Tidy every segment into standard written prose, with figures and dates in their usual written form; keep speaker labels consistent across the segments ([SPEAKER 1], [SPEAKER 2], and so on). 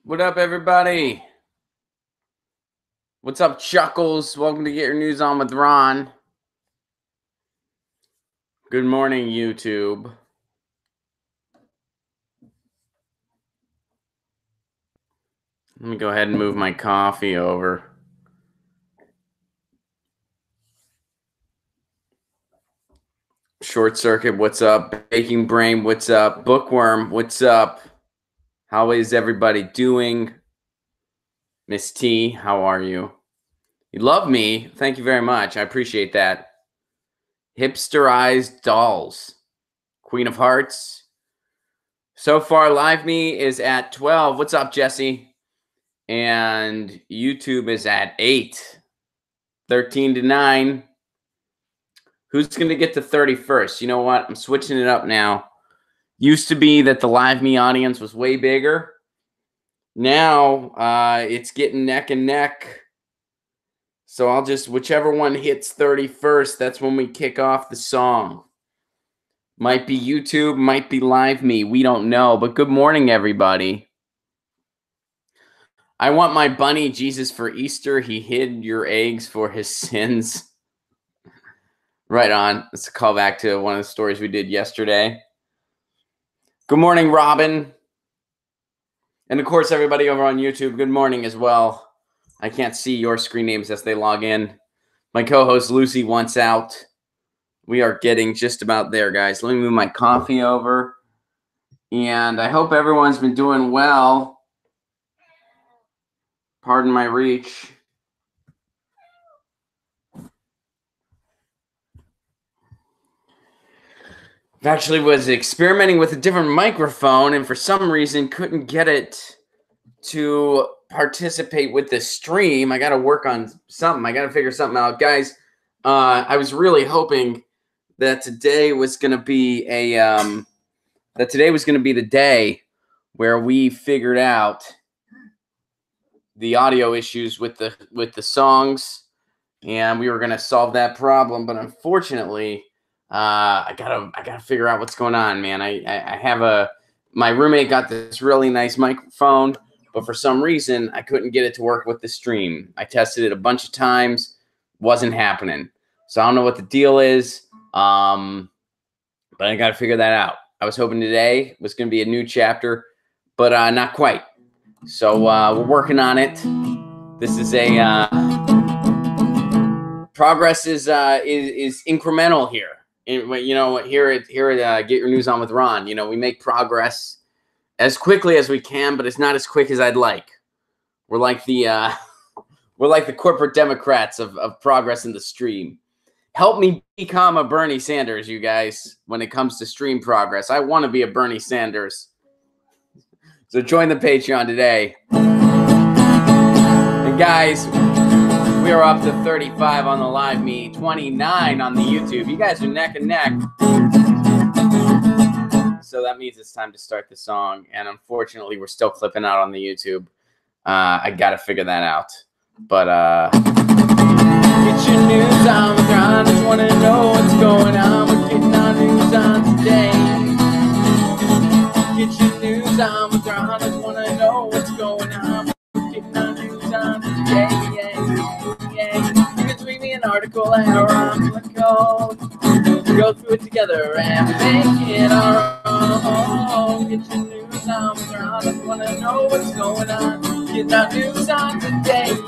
[SPEAKER 1] What up, everybody? What's up, Chuckles? Welcome to Get Your News On with Ron. Good morning, YouTube. Let me go ahead and move my coffee over. Short Circuit, what's up? Baking Brain, what's up? Bookworm, what's up? How is everybody doing? Miss T, how are you? You love me. Thank you very much. I appreciate that. Hipsterized Dolls. Queen of Hearts. So far, Live Me is at 12. What's up, Jesse? And YouTube is at 8. 13 to 9. Who's going to get to 31st? You know what? I'm switching it up now. Used to be that the Live Me audience was way bigger. Now it's getting neck and neck. So I'll just, whichever one hits 31st, that's when we kick off the song. Might be YouTube, might be Live Me. We don't know. But good morning, everybody. I want my bunny Jesus for Easter. He hid your eggs for his sins. Right on. Let's call back to one of the stories we did yesterday. Good morning, Robin. And of course, everybody over on YouTube, good morning as well. I can't see your screen names as they log in. My co-host Lucy wants out. We are getting just about there, guys. Let me move my coffee over. And I hope everyone's been doing well. Pardon my reach. Actually was experimenting with a different microphone and for some reason couldn't get it to participate with the stream. I got to work on something. I got to figure something out. Guys, I was really hoping that today was going to be the day where we figured out the audio issues with the songs and we were going to solve that problem, but unfortunately I gotta figure out what's going on, man. I have my roommate got this really nice microphone, but for some reason I couldn't get it to work with the stream. I tested it a bunch of times, wasn't happening. So I don't know what the deal is, but I gotta figure that out. I was hoping today was gonna be a new chapter, but not quite. So we're working on it. This is progress is incremental here. You know, here at Get Your News On with Ron, you know, we make progress as quickly as we can, but it's not as quick as I'd like. We're like the corporate Democrats of progress in the stream. Help me become a Bernie Sanders, you guys, when it comes to stream progress. I want to be a Bernie Sanders. So join the Patreon today. And guys, we are up to 35 on the Live Me, 29 on the YouTube. You guys are neck and neck. So that means it's time to start the song. And unfortunately, we're still clipping out on the YouTube. I got to figure that out. But get your news on with Ron. Just want to know what's going on. We're getting our news on today. Get your news on with Ron. Just want to know what's going on. We're getting our news on today. You can tweet me an article at Placone. Go through it together and make it our own. Get your news on with Ron. I want to know what's going on. Get our news on today.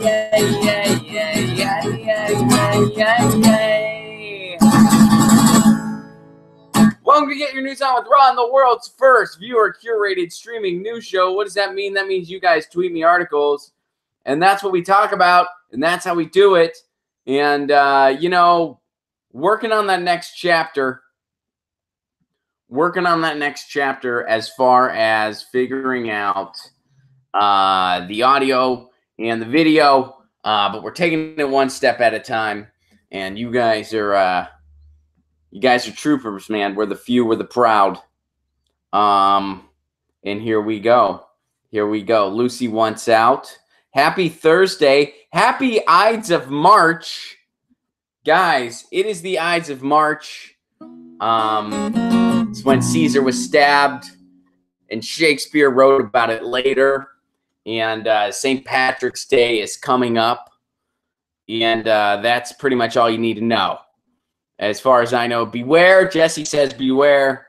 [SPEAKER 1] Welcome to Get Your News On with Ron, the world's first viewer-curated streaming news show. What does that mean? That means you guys tweet me articles, and that's what we talk about, and that's how we do it. And, you know, working on that next chapter as far as figuring out the audio and the video, but we're taking it one step at a time. And you guys are troopers, man. We're the few, we're the proud. And here we go. Lucy wants out. Happy Thursday. Happy Ides of March. Guys, it is the Ides of March. It's when Caesar was stabbed, and Shakespeare wrote about it later. And St. Patrick's Day is coming up. And that's pretty much all you need to know. As far as I know, beware. Jesse says beware.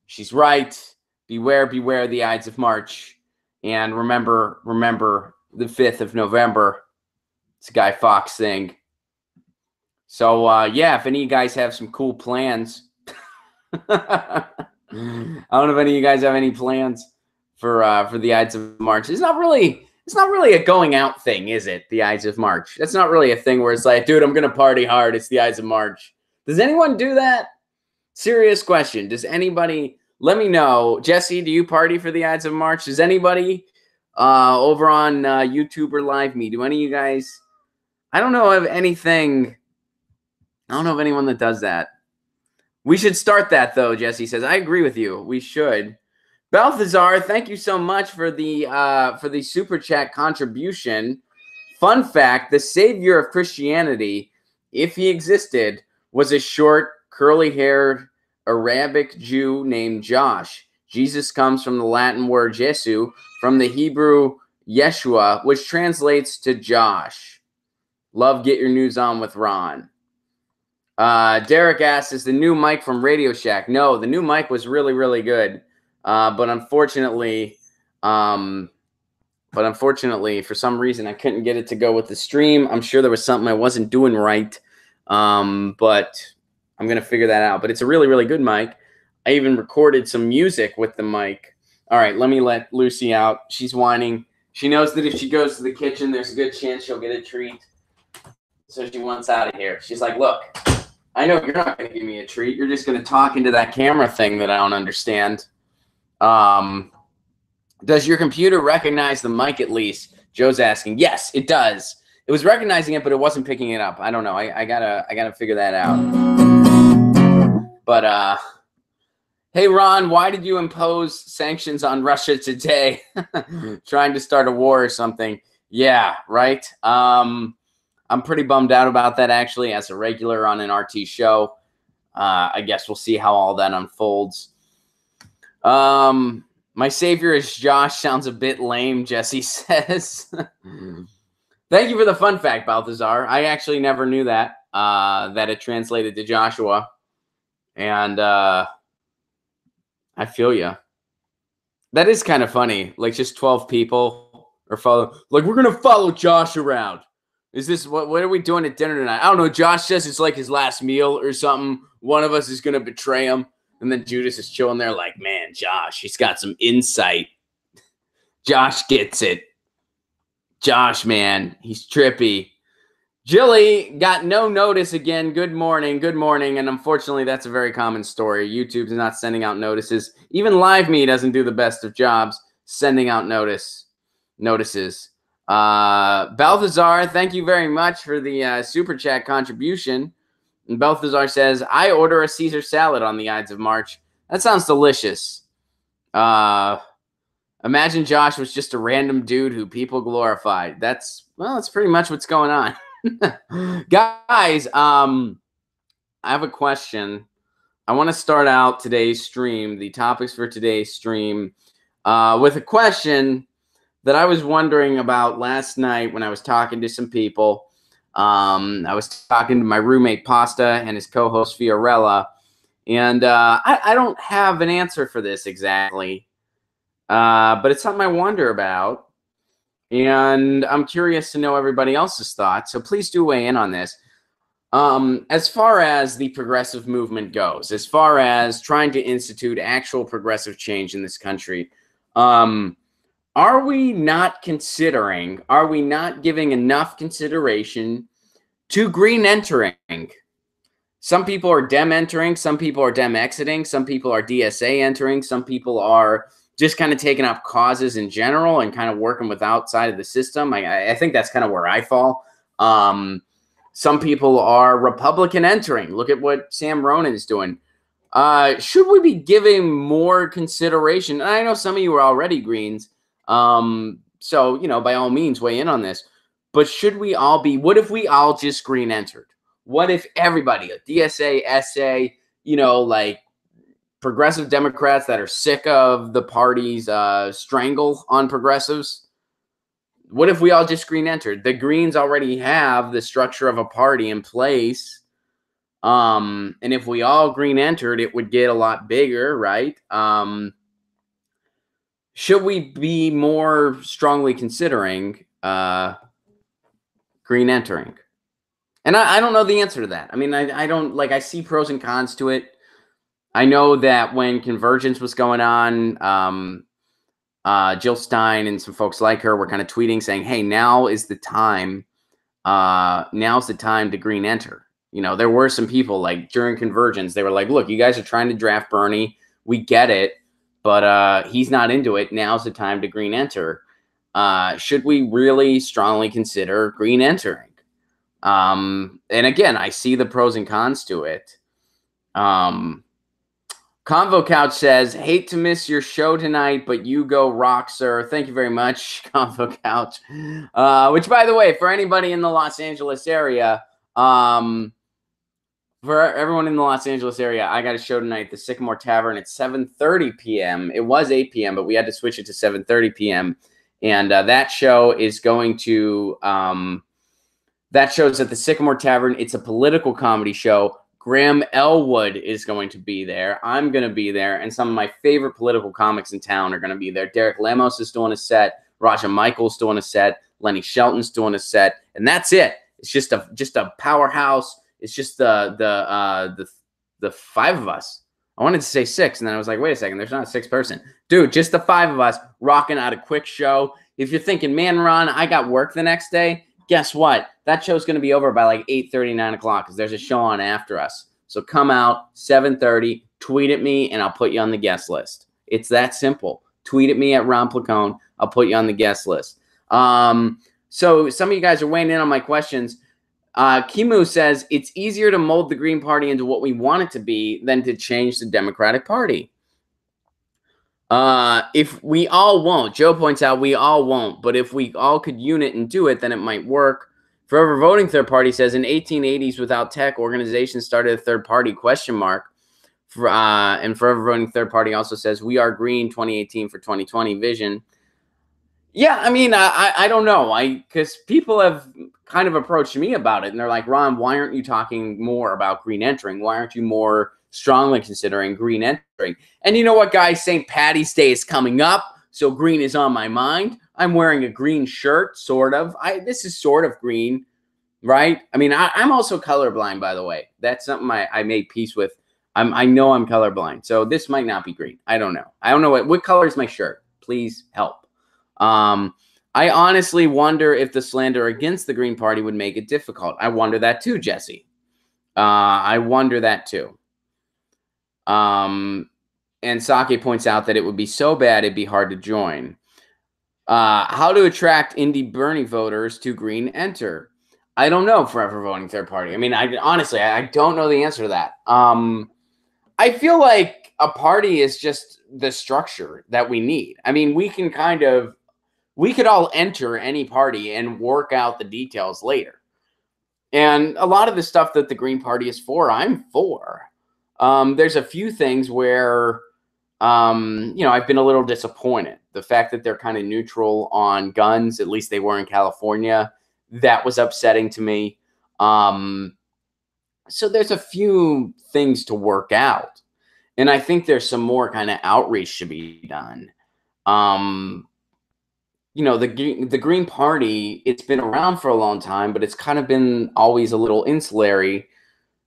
[SPEAKER 1] She's right. Beware, beware the Ides of March. And remember the 5th of November. It's a Guy Fawkes thing. So, yeah, if any of you guys have some cool plans. I don't know if any of you guys have any plans for the Ides of March. It's not really a going out thing, is it? The Ides of March. That's not really a thing where it's like, dude, I'm going to party hard. It's the Ides of March. Does anyone do that? Serious question. Does anybody, let me know. Jesse, do you party for the Ides of March? Does anybody over on YouTube or Live Me, do any of you guys, I don't know of anything, I don't know of anyone that does that. We should start that, though, Jesse says. I agree with you. We should. Balthazar, thank you so much for the Super Chat contribution. Fun fact, the savior of Christianity, if he existed, was a short, curly-haired Arabic Jew named Josh. Jesus comes from the Latin word Jesu, from the Hebrew Yeshua, which translates to Josh. Love Get Your News On with Ron. Derek asks, is the new mic from Radio Shack? No, the new mic was really, really good. But unfortunately, for some reason, I couldn't get it to go with the stream. I'm sure there was something I wasn't doing right. But I'm going to figure that out. But it's a really, really good mic. I even recorded some music with the mic. All right, let me let Lucy out. She's whining. She knows that if she goes to the kitchen, there's a good chance she'll get a treat. So she wants out of here. She's like, look, I know you're not going to give me a treat. You're just going to talk into that camera thing that I don't understand. Does your computer recognize the mic at least? Joe's asking. Yes, it does. It was recognizing it, but it wasn't picking it up. I don't know. I gotta figure that out. But hey Ron, why did you impose sanctions on Russia today? Trying to start a war or something? Yeah, right. I'm pretty bummed out about that actually. As a regular on an RT show, I guess we'll see how all that unfolds. My savior is Josh sounds a bit lame, Jesse says. Thank you for the fun fact, Balthazar. I actually never knew that, that it translated to Joshua. And I feel you. That is kind of funny. Like just 12 people are following. Like, we're going to follow Josh around. Is this, what are we doing at dinner tonight? I don't know. Josh says it's like his last meal or something. One of us is going to betray him. And then Judas is chilling there like, man, Josh, he's got some insight. Josh gets it. Josh, man, he's trippy. Jilly got no notice again. Good morning. Good morning. And unfortunately, that's a very common story. YouTube's not sending out notices. Even Live Me doesn't do the best of jobs sending out notices. Balthazar, thank you very much for the Super Chat contribution. And Balthazar says, I order a Caesar salad on the Ides of March. That sounds delicious. Imagine Josh was just a random dude who people glorified. That's pretty much what's going on. Guys, I have a question. I want to start out today's stream, the topics for today's stream, with a question that I was wondering about last night when I was talking to some people. I was talking to my roommate Pasta and his co-host Fiorella, and I don't have an answer for this exactly, but it's something I wonder about, and I'm curious to know everybody else's thoughts, so please do weigh in on this. As far as the progressive movement goes, as far as trying to institute actual progressive change in this country, are we not giving enough consideration to green entering? Some people are dem entering, some people are dem exiting, some people are DSA entering, some people are just kind of taking up causes in general and kind of working with outside of the system. I think that's kind of where I fall. Some people are Republican entering. Look at what Sam Ronan is doing. Should we be giving more consideration? And I know some of you are already Greens. So, you know, by all means, weigh in on this. But should we all be, what if we all just green entered? What if everybody, a DSA, SA, you know, like progressive Democrats that are sick of the party's strangle on progressives, What if we all just green entered? The Greens already have the structure of a party in place. And if we all green entered, it would get a lot bigger, right? Should we be more strongly considering green entering? And I don't know the answer to that. I mean, I don't like, I see pros and cons to it. I know that when Convergence was going on, Jill Stein and some folks like her were kind of tweeting saying, hey, now is the time. Now's the time to green enter. You know, there were some people like during Convergence, they were like, look, you guys are trying to draft Bernie. We get it, but he's not into it. Now's the time to green enter. Should we really strongly consider green entering? And again, I see the pros and cons to it. Convo Couch says, hate to miss your show tonight, but you go rock, sir. Thank you very much, Convo Couch. Which, by the way, for anybody in the Los Angeles area, for everyone in the Los Angeles area, I got a show tonight at the Sycamore Tavern at 7:30 p.m. It was 8 p.m., but we had to switch it to 7:30 p.m. And that show is going to that show's at the Sycamore Tavern. It's a political comedy show. Graham Elwood is going to be there. I'm going to be there. And some of my favorite political comics in town are going to be there. Derek Lemos is doing a set. Raja Michael's doing a set. Lenny Shelton's doing a set. And that's it. It's just a powerhouse. It's just the five of us. I wanted to say six, and then I was like, wait a second, there's not a sixth person. Dude, just the five of us rocking out a quick show. If you're thinking, man, Ron, I got work the next day, guess what? That show's going to be over by like 8:30, 9 o'clock because there's a show on after us. So come out, 7:30, tweet at me, and I'll put you on the guest list. It's that simple. Tweet at me at Ron Placone. I'll put you on the guest list. So some of you guys are weighing in on my questions. Kimu says, it's easier to mold the Green Party into what we want it to be than to change the Democratic Party. If we all won't, Joe points out we all won't, but if we all could unite and do it, then it might work. Forever Voting Third Party says, in 1880s, without tech, organizations started a third party, question mark. And Forever Voting Third Party also says, we are green 2018 for 2020 vision. Yeah, I mean, I don't know. Because people have kind of approached me about it, and they're like, Ron, why aren't you talking more about green entering? Why aren't you more strongly considering green entering? And you know what, guys? St. Patty's Day is coming up, so green is on my mind. I'm wearing a green shirt, sort of. This is sort of green, right? I mean, I'm also colorblind, by the way. That's something I made peace with. I know I'm colorblind, so this might not be green. I don't know. I don't know what color is my shirt. Please help. I honestly wonder if the slander against the Green Party would make it difficult. I wonder that too, Jesse. I wonder that too. And Sake points out that it would be so bad it'd be hard to join. How to attract indie Bernie voters to Green Enter? I don't know. Forever Voting Third Party. I mean, honestly, I don't know the answer to that. I feel like a party is just the structure that we need. I mean, we could all enter any party and work out the details later. And a lot of the stuff that the Green Party is for, I'm for. There's a few things where, I've been a little disappointed. The fact that they're kind of neutral on guns, at least they were in California, that was upsetting to me. So there's a few things to work out. And I think there's some more kind of outreach to be done. The Green Party, it's been around for a long time, but it's kind of been always a little insulary.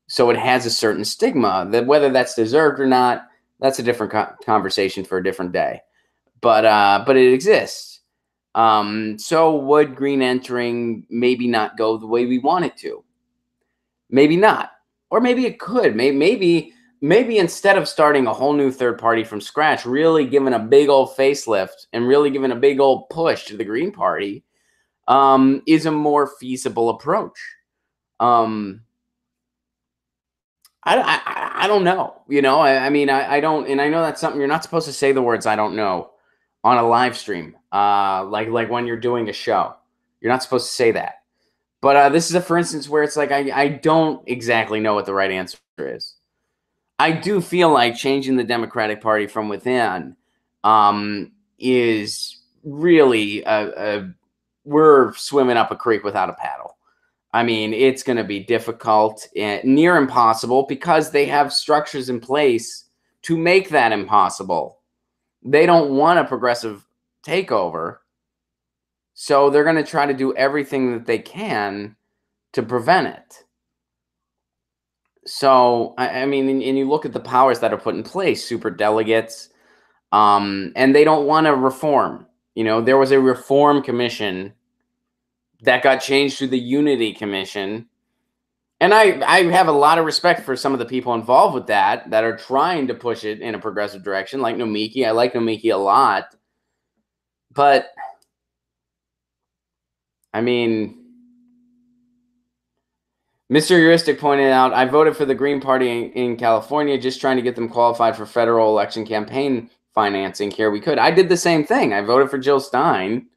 [SPEAKER 1] So it has a certain stigma that whether that's deserved or not, that's a different conversation for a different day. But it exists. So would green entering maybe not go the way we want it to? Maybe not. Or maybe it could. Maybe instead of starting a whole new third party from scratch, really giving a big old facelift and really giving a big old push to the Green Party is a more feasible approach. I don't know. I don't, and I know that's something you're not supposed to say the words "I don't know" on a live stream, like when you're doing a show. You're not supposed to say that. But this is for instance where it's like I don't exactly know what the right answer is. I do feel like changing the Democratic Party from within is really we're swimming up a creek without a paddle. I mean, it's going to be difficult and near impossible because they have structures in place to make that impossible. They don't want a progressive takeover. So they're going to try to do everything that they can to prevent it. So, I mean, and you look at the powers that are put in place, super delegates, and they don't want to reform. You know, there was a reform commission that got changed to the Unity Commission. And I have a lot of respect for some of the people involved with that are trying to push it in a progressive direction, like Nomiki. I like Nomiki a lot. But, I mean, Mr. Heuristic pointed out, I voted for the Green Party in California, just trying to get them qualified for federal election campaign financing here we could. I did the same thing. I voted for Jill Stein.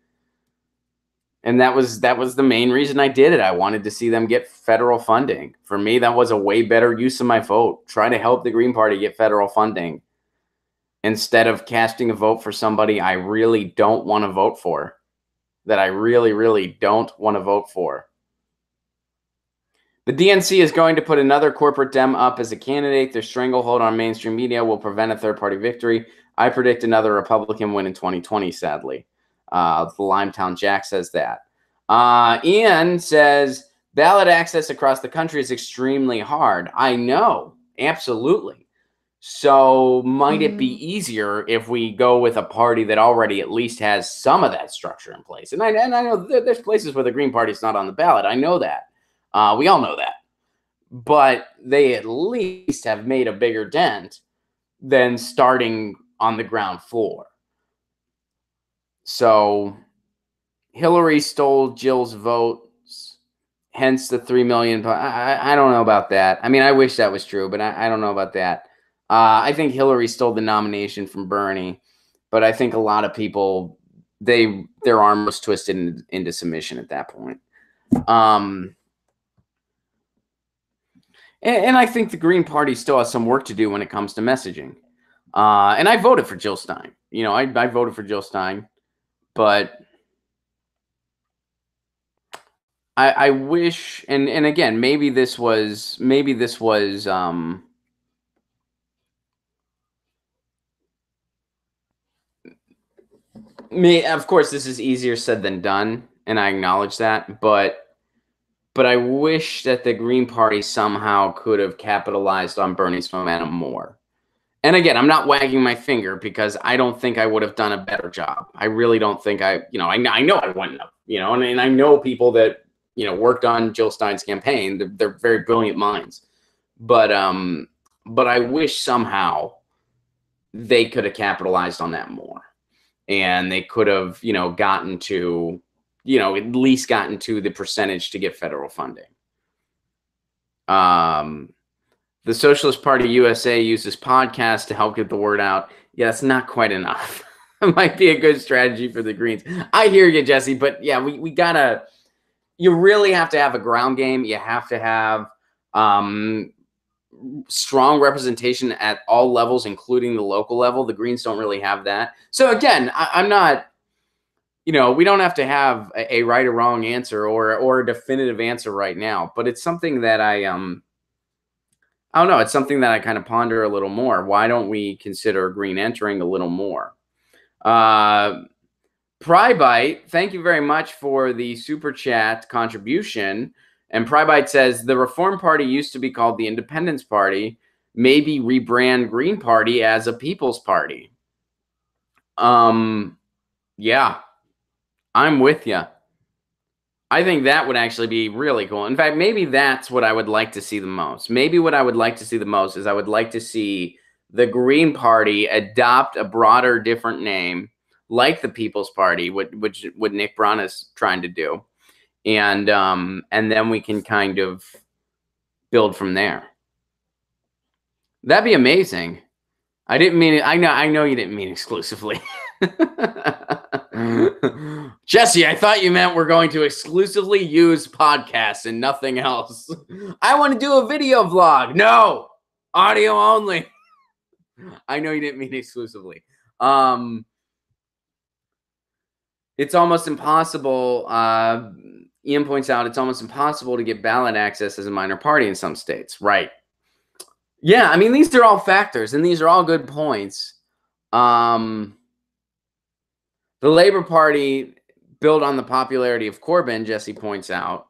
[SPEAKER 1] And that was the main reason I did it. I wanted to see them get federal funding. For me, that was a way better use of my vote. Try to help the Green Party get federal funding instead of casting a vote for somebody I really don't want to vote for. That I really, really don't want to vote for. The DNC is going to put another corporate Dem up as a candidate. Their stranglehold on mainstream media will prevent a third-party victory. I predict another Republican win in 2020, sadly. The Limetown Jack says that. Ian says, ballot access across the country is extremely hard. I know, absolutely. So might it be easier if we go with a party that already at least has some of that structure in place? And I know there's places where the Green Party's not on the ballot. I know that. We all know that. But they at least have made a bigger dent than starting on the ground floor. So Hillary stole Jill's votes, hence the 3 million. I don't know about that. I mean, I wish that was true, but I don't know about that. I think Hillary stole the nomination from Bernie, but I think a lot of people, their arm was twisted into submission at that point. And I think the Green Party still has some work to do when it comes to messaging. And I voted for Jill Stein. You know, I voted for Jill Stein, but I wish, and again, maybe this was of course, this is easier said than done, and I acknowledge that, but I wish that the Green Party somehow could have capitalized on Bernie's momentum more. And again, I'm not wagging my finger because I don't think I would have done a better job. I really don't think I know I wouldn't have, and I know people that, worked on Jill Stein's campaign. They're very brilliant minds. But I wish somehow they could have capitalized on that more. And they could have, gotten to, at least gotten to the percentage to get federal funding. The Socialist Party USA uses podcasts to help get the word out. Yeah, it's not quite enough. It might be a good strategy for the Greens. I hear you, Jesse, but yeah, we gotta, you really have to have a ground game. You have to have strong representation at all levels, including the local level. The Greens don't really have that. So again, I'm not, we don't have to have a right or wrong answer or a definitive answer right now, but it's something that I don't know. It's something that I kind of ponder a little more. Why don't we consider Green entering a little more? Prybite, thank you very much for the super chat contribution. And Prybite says the Reform Party used to be called the Independence Party. Maybe rebrand Green Party as a People's Party. Yeah, I'm with you. I think that would actually be really cool. In fact, maybe that's what I would like to see the most. Maybe what I would like to see the most is I would like to see the Green Party adopt a broader, different name, like the People's Party, which Nick Braun is trying to do, and then we can kind of build from there. That'd be amazing. I didn't mean it. I know you didn't mean exclusively. Jesse, I thought you meant we're going to exclusively use podcasts and nothing else. I want to do a video vlog. No, audio only. I know you didn't mean exclusively. It's almost impossible. Ian points out it's almost impossible to get ballot access as a minor party in some states. Right. Yeah, I mean, these are all factors, and these are all good points. The Labor Party built on the popularity of Corbyn, Jesse points out.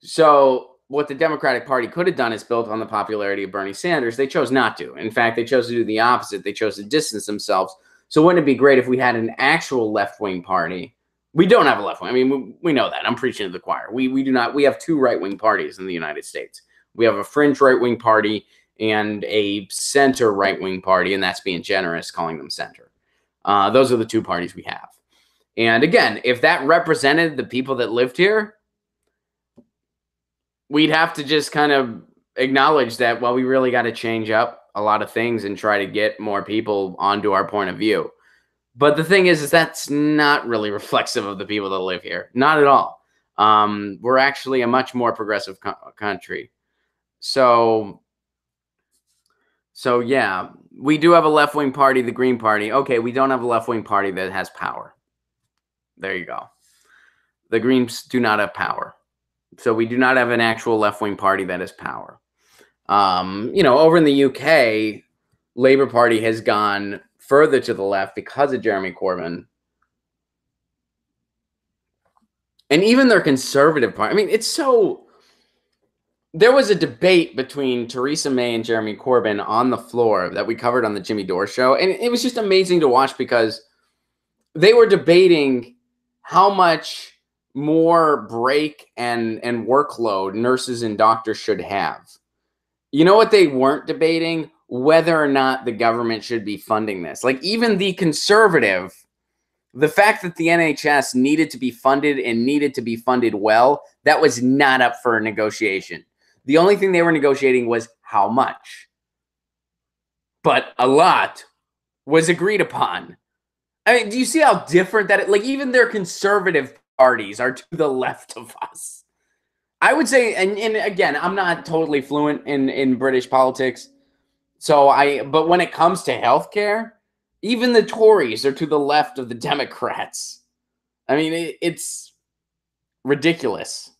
[SPEAKER 1] So what the Democratic Party could have done is built on the popularity of Bernie Sanders. They chose not to. In fact, they chose to do the opposite. They chose to distance themselves. So wouldn't it be great if we had an actual left-wing party? We don't have a left wing. I mean, we know that. I'm preaching to the choir. We do not. We have two right-wing parties in the United States. We have a fringe right-wing party and a center right-wing party, and that's being generous, calling them center. Those are the two parties we have. And again, if that represented the people that lived here, we'd have to just kind of acknowledge that, well, we really got to change up a lot of things and try to get more people onto our point of view. But the thing is that's not really reflexive of the people that live here. Not at all. We're actually a much more progressive country. So yeah, we do have a left-wing party, the Green Party. Okay, we don't have a left-wing party that has power. There you go. The Greens do not have power. So we do not have an actual left-wing party that has power. Over in the UK, Labour Party has gone further to the left because of Jeremy Corbyn. And even their Conservative Party. I mean, it's so... There was a debate between Theresa May and Jeremy Corbyn on the floor that we covered on the Jimmy Dore show. And it was just amazing to watch because they were debating how much more break and workload nurses and doctors should have. You know what they weren't debating? Whether or not the government should be funding this. Like even the conservative, the fact that the NHS needed to be funded and needed to be funded well, that was not up for a negotiation. The only thing they were negotiating was how much. But a lot was agreed upon. I mean, do you see how different that is? Like even their conservative parties are to the left of us. I would say, and again, I'm not totally fluent in British politics. But when it comes to healthcare, even the Tories are to the left of the Democrats. I mean, it's ridiculous.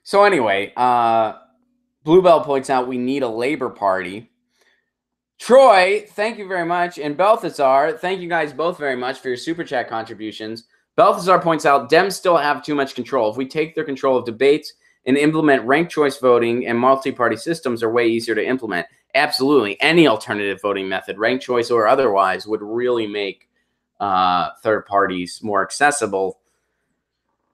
[SPEAKER 1] So anyway, Bluebell points out we need a Labor Party. Troy, thank you very much. And Balthazar, thank you guys both very much for your Super Chat contributions. Balthazar points out Dems still have too much control. If we take their control of debates and implement ranked choice voting and multi-party systems are way easier to implement. Absolutely. Any alternative voting method, ranked choice or otherwise, would really make third parties more accessible.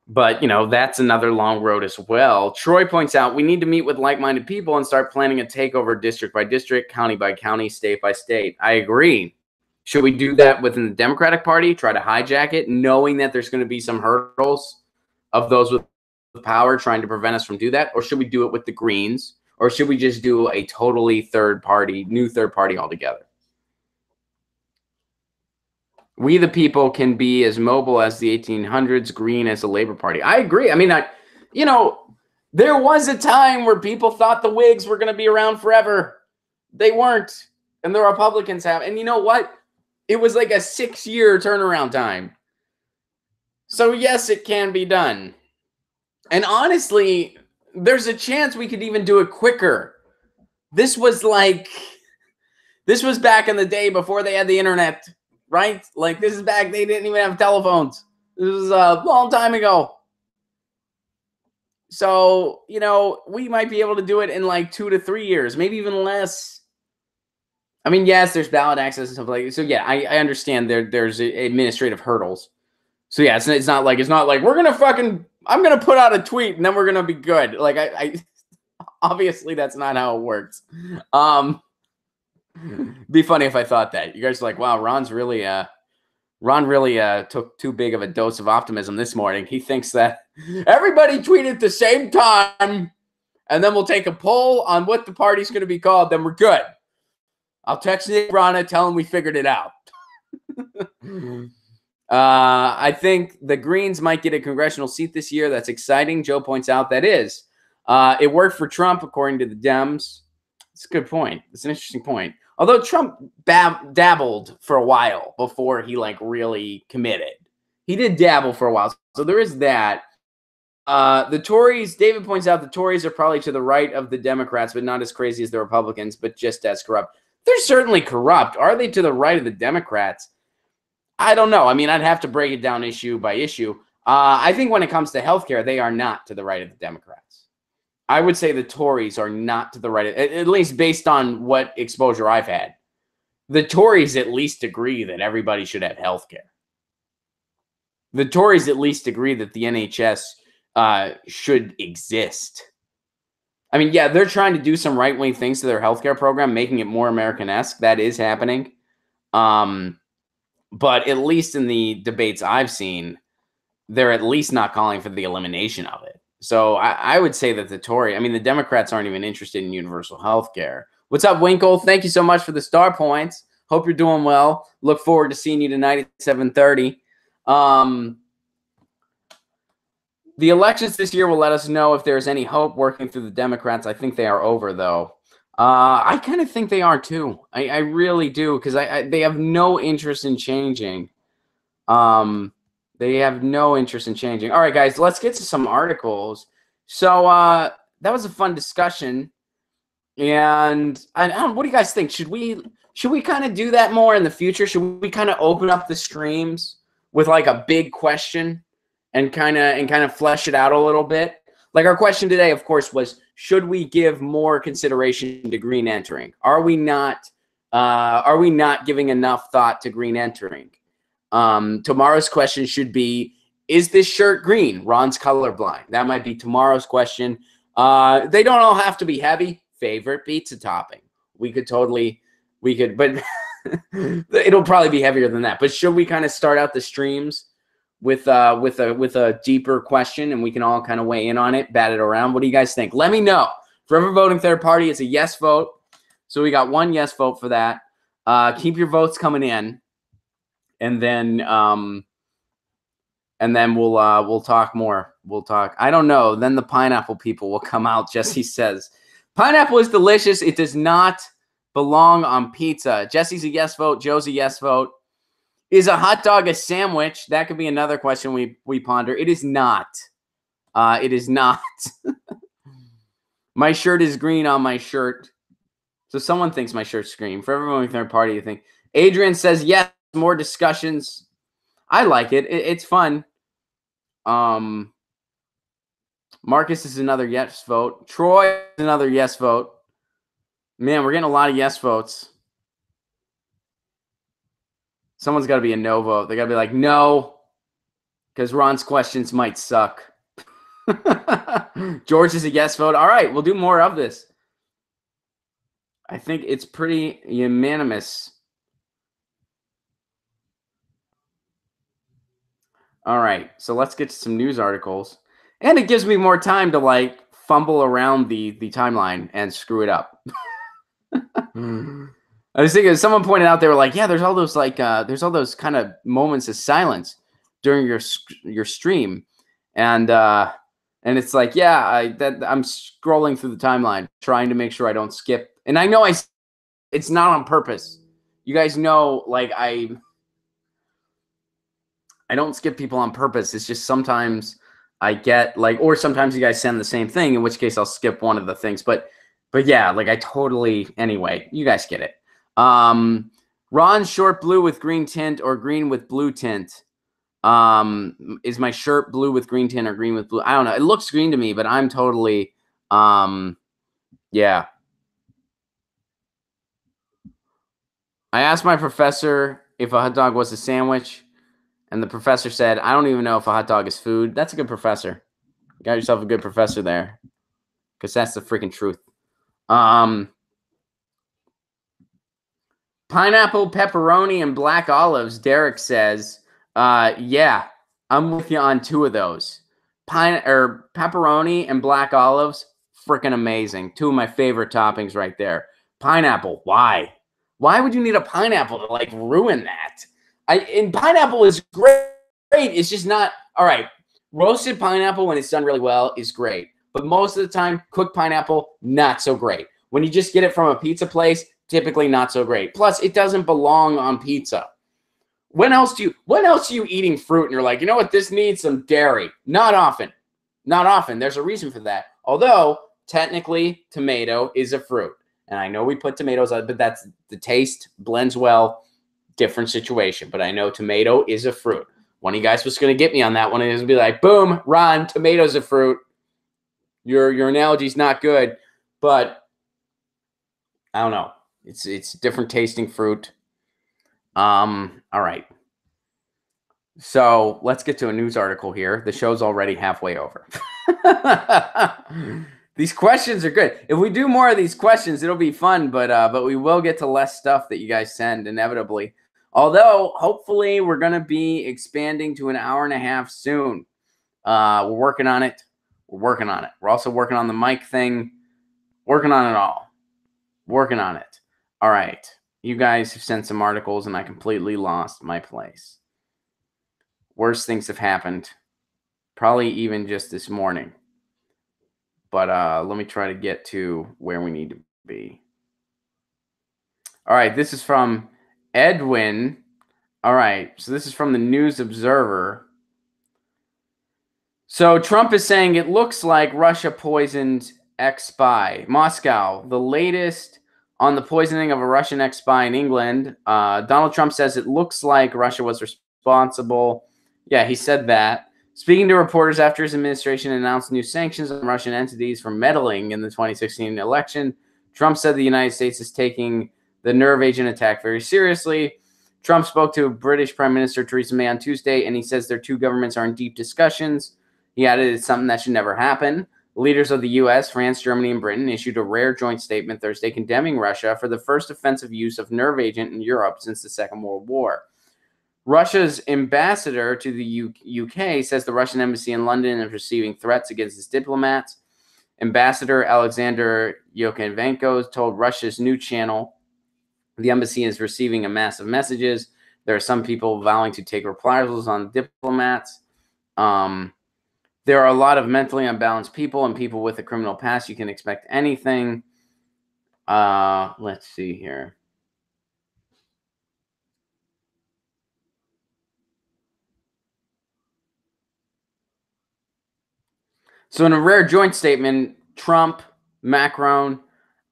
[SPEAKER 1] But, that's another long road as well. Troy points out we need to meet with like-minded people and start planning a takeover district by district, county by county, state by state. I agree. Should we do that within the Democratic Party, try to hijack it, knowing that there's going to be some hurdles of those with power trying to prevent us from do that? Or should we do it with the Greens? Or should we just do a totally new third party altogether? We the people can be as mobile as the 1800s, green as the Labor Party. I agree. I mean, there was a time where people thought the Whigs were going to be around forever. They weren't. And the Republicans have. And you know what? It was like a 6-year turnaround time. So yes, it can be done. And honestly, there's a chance we could even do it quicker. This was back in the day before they had the internet, right? Like this is back, they didn't even have telephones. This was a long time ago. So, we might be able to do it in like 2 to 3 years, maybe even less. I mean, yes, there's ballot access and stuff like that. So yeah, I understand there's administrative hurdles. So yeah, it's not like we're I'm gonna put out a tweet and then we're gonna be good. Like I obviously that's not how it works. Be funny if I thought that. You guys are like, wow, Ron really took too big of a dose of optimism this morning. He thinks that everybody tweet at the same time, and then we'll take a poll on what the party's gonna be called. Then we're good. I'll text Nick Rana, tell him we figured it out. I think the Greens might get a congressional seat this year. That's exciting. Joe points out that is. It worked for Trump, according to the Dems. It's a good point. It's an interesting point. Although Trump dabbled for a while before he like really committed. He did dabble for a while. So there is that. The Tories, David points out the Tories are probably to the right of the Democrats, but not as crazy as the Republicans, but just as corrupt. They're certainly corrupt. Are they to the right of the Democrats? I don't know. I mean, I'd have to break it down issue by issue. I think when it comes to healthcare, they are not to the right of the Democrats. I would say the Tories are not to the right, at least based on what exposure I've had. The Tories at least agree that everybody should have healthcare. The Tories at least agree that the NHS should exist. I mean, yeah, they're trying to do some right-wing things to their healthcare program, making it more American-esque. That is happening. But at least in the debates I've seen, they're at least not calling for the elimination of it. So I would say that the Democrats aren't even interested in universal health care. What's up, Winkle? Thank you so much for the star points. Hope you're doing well. Look forward to seeing you tonight at 7:30. The elections this year will let us know if there's any hope working through the Democrats. I think they are over, though. I kind of think they are, too. I really do, because they have no interest in changing. They have no interest in changing. All right, guys, let's get to some articles. So that was a fun discussion. And what do you guys think? Should we kind of do that more in the future? Should we kind of open up the streams with like a big question and kind of flesh it out a little bit? Like our question today, of course, was, should we give more consideration to green entering? Are we not giving enough thought to green entering? Tomorrow's question should be, is this shirt green? Ron's colorblind. That might be tomorrow's question. They don't all have to be heavy. Favorite pizza topping. We could, but it'll probably be heavier than that. But should we kind of start out the streams with a deeper question, and we can all kind of weigh in on it, bat it around? What do you guys think? Let me know. Forever voting third party, it's a yes vote. So we got one yes vote for that. Keep your votes coming in, and then we'll talk more. We'll talk. I don't know. Then the pineapple people will come out. Jesse says pineapple is delicious. It does not belong on pizza. Jesse's a yes vote. Joe's a yes vote. Is a hot dog a sandwich? That could be another question we ponder. It is not. It is not. My shirt is green on my shirt. So someone thinks my shirt's green. For everyone with third party, you think. Adrian says yes. More discussions. I like it. It's fun. Marcus is another yes vote. Troy is another yes vote. Man, we're getting a lot of yes votes. Someone's got to be a no vote. They got to be like, no, because Ron's questions might suck. George is a yes vote. All right, we'll do more of this. I think it's pretty unanimous. All right, so let's get to some news articles. And it gives me more time to like fumble around the timeline and screw it up. I was thinking, someone pointed out, they were like, yeah, there's all those kind of moments of silence during your stream. And it's like, yeah, I'm scrolling through the timeline trying to make sure I don't skip. And I know it's not on purpose. You guys know, like I don't skip people on purpose. It's just sometimes I get like, or sometimes you guys send the same thing, in which case I'll skip one of the things. But yeah, like anyway, you guys get it. Ron's short blue with green tint or green with blue tint. Is my shirt blue with green tint or green with blue? I don't know. It looks green to me, but I'm totally, yeah. I asked my professor if a hot dog was a sandwich, and the professor said, I don't even know if a hot dog is food. That's a good professor. You got yourself a good professor there, because that's the freaking truth. Pineapple, pepperoni, and black olives, Derek says. Yeah, I'm with you on two of those. Pepperoni and black olives, freaking amazing. Two of my favorite toppings right there. Pineapple, why? Why would you need a pineapple to like ruin that? And pineapple is great. It's just not, all right, roasted pineapple when it's done really well is great. But most of the time, cooked pineapple, not so great. When you just get it from a pizza place, typically not so great. Plus, it doesn't belong on pizza. When else are you eating fruit and you're like, you know what, this needs some dairy? Not often. Not often. There's a reason for that. Although, technically, tomato is a fruit. And I know we put tomatoes on, but that's the taste blends well. Different situation. But I know tomato is a fruit. One of you guys was going to get me on that one. And it was be like, boom, Ron, tomato's a fruit. Your analogy's not good. But I don't know. It's different tasting fruit. All right. So let's get to a news article here. The show's already halfway over. These questions are good. If we do more of these questions, it'll be fun, but we will get to less stuff that you guys send inevitably. Although, hopefully, we're going to be expanding to an hour and a half soon. We're working on it. We're working on it. We're also working on the mic thing. Working on it all. Working on it. All right. You guys have sent some articles, and I completely lost my place. Worse things have happened. Probably even just this morning. But let me try to get to where we need to be. All right, this is from Edwin. All right, so this is from the News Observer. So Trump is saying it looks like Russia poisoned ex-spy. Moscow, the latest on the poisoning of a Russian ex-spy in England. Donald Trump says it looks like Russia was responsible. Yeah, he said that. Speaking to reporters after his administration announced new sanctions on Russian entities for meddling in the 2016 election, Trump said the United States is taking the nerve agent attack very seriously. Trump spoke to British Prime Minister Theresa May on Tuesday, and he says their two governments are in deep discussions. He added it's something that should never happen. Leaders of the U.S., France, Germany, and Britain issued a rare joint statement Thursday condemning Russia for the first offensive use of nerve agent in Europe since the Second World War. Russia's ambassador to the UK says the Russian embassy in London is receiving threats against its diplomats. Ambassador Alexander Yakovenko told Russia's new channel the embassy is receiving a mass of messages. There are some people vowing to take reprisals on diplomats. There are a lot of mentally unbalanced people and people with a criminal past. You can expect anything. Let's see here. So in a rare joint statement, Trump, Macron,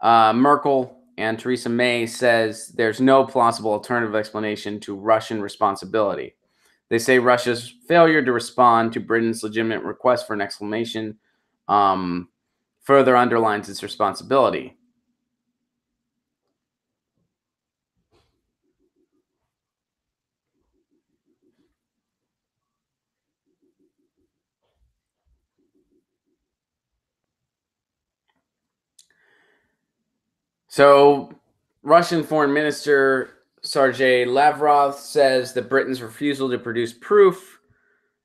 [SPEAKER 1] Merkel, and Theresa May says there's no plausible alternative explanation to Russian responsibility. They say Russia's failure to respond to Britain's legitimate request for an explanation further underlines its responsibility. So, Russian Foreign Minister Sergei Lavrov says that Britain's refusal to produce proof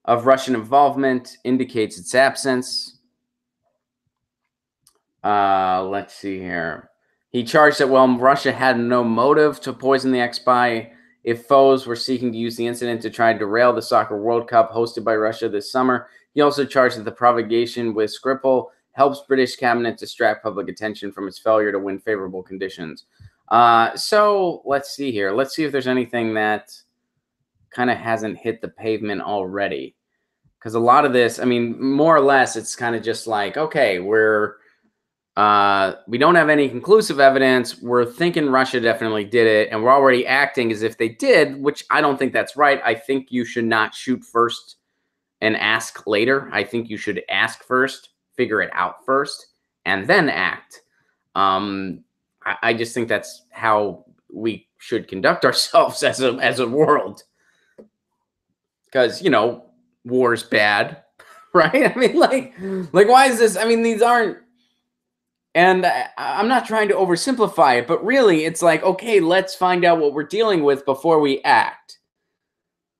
[SPEAKER 1] of Russian involvement indicates its absence. Let's see here. He charged that, well, Russia had no motive to poison the ex-spy if foes were seeking to use the incident to try to derail the Soccer World Cup hosted by Russia this summer. He also charged that the provocation with Skripal helps British cabinet distract public attention from its failure to win favorable conditions. So let's see here. Let's see if there's anything that kind of hasn't hit the pavement already. Because a lot of this, I mean, more or less, it's kind of just like, okay, we don't have any conclusive evidence. We're thinking Russia definitely did it, and we're already acting as if they did, which I don't think that's right. I think you should not shoot first and ask later. I think you should ask first, figure it out first, and then act. I just think that's how we should conduct ourselves as a world. Because, you know, war's bad, right? I mean, like why is this? I mean, these aren't. And I'm not trying to oversimplify it, but really it's like, okay, let's find out what we're dealing with before we act.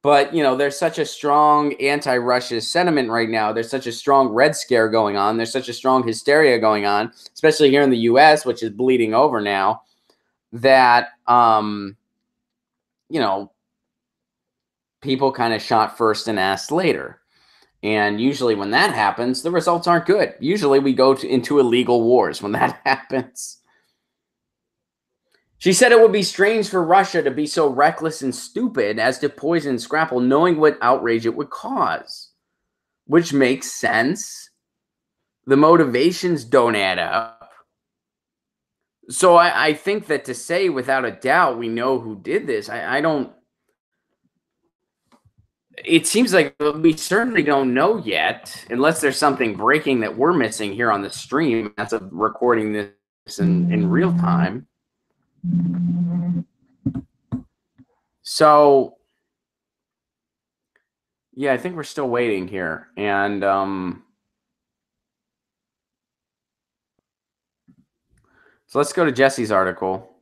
[SPEAKER 1] But, you know, there's such a strong anti-Russia sentiment right now. There's such a strong Red Scare going on. There's such a strong hysteria going on, especially here in the U.S., which is bleeding over now, that, you know, people kind of shot first and asked later. And usually when that happens, the results aren't good. Usually we go into illegal wars when that happens. She said it would be strange for Russia to be so reckless and stupid as to poison Scrapple, knowing what outrage it would cause, which makes sense. The motivations don't add up. So I think that to say without a doubt we know who did this, I don't. It seems like we certainly don't know yet, unless there's something breaking that we're missing here on the stream. That's of recording this in real time. So, yeah, I think we're still waiting here. And so let's go to Jesse's article.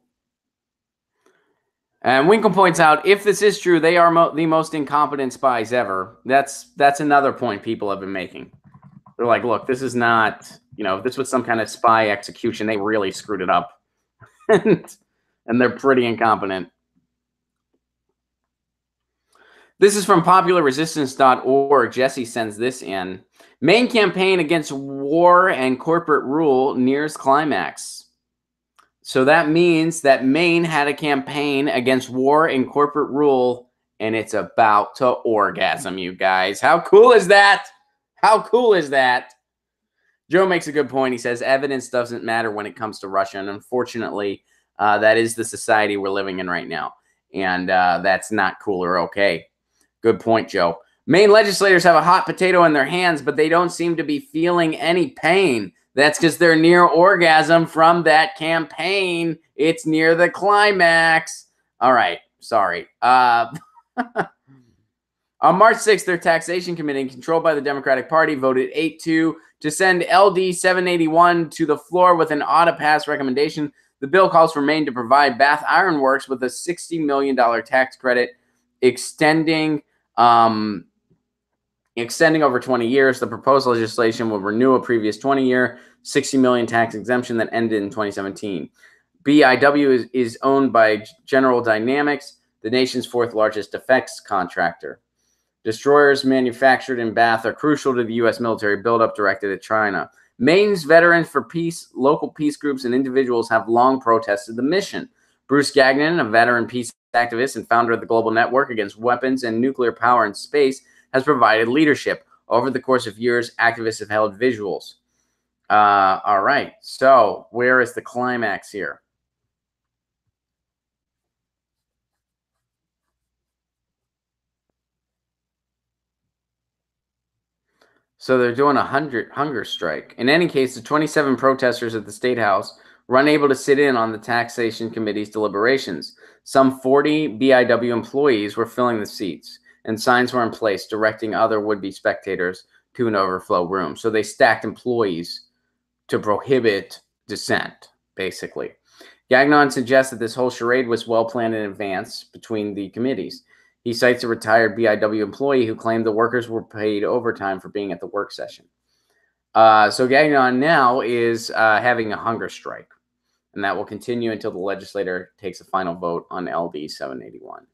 [SPEAKER 1] And Winkle points out, if this is true, they are the most incompetent spies ever. That's another point people have been making. They're like, look, this is not, if this was some kind of spy execution, they really screwed it up. And they're pretty incompetent. This is from popularresistance.org. Jesse sends this in. Maine campaign against war and corporate rule nears climax. So that means that Maine had a campaign against war and corporate rule, and it's about to orgasm, you guys. How cool is that? How cool is that? Joe makes a good point. He says evidence doesn't matter when it comes to Russia, and unfortunately, that is the society we're living in right now, and that's not cool or okay. Good point, Joe. Maine legislators have a hot potato in their hands, but they don't seem to be feeling any pain. That's because they're near orgasm from that campaign. It's near the climax. All right. Sorry. On March 6th, their taxation committee, controlled by the Democratic Party, voted 8-2 to send LD 781 to the floor with an ought-to-pass recommendation. The bill calls for Maine to provide Bath Iron Works with a $60 million tax credit extending over 20 years. The proposed legislation will renew a previous 20-year, $60 million tax exemption that ended in 2017. BIW is owned by General Dynamics, the nation's fourth largest defense contractor. Destroyers manufactured in Bath are crucial to the U.S. military buildup directed at China. Maine's Veterans for Peace, local peace groups, and individuals have long protested the mission. Bruce Gagnon, a veteran peace activist and founder of the Global Network Against Weapons and Nuclear Power in Space, has provided leadership. Over the course of years, activists have held visuals. All right, so where is the climax here? So they're doing a hunger strike. In any case, the 27 protesters at the State House were unable to sit in on the taxation committee's deliberations. Some 40 BIW employees were filling the seats, and signs were in place directing other would-be spectators to an overflow room. So they stacked employees to prohibit dissent, basically. Gagnon suggests that this whole charade was well planned in advance between the committees. He cites a retired BIW employee who claimed the workers were paid overtime for being at the work session. So Gagnon now is having a hunger strike, and that will continue until the legislator takes a final vote on LD 1781.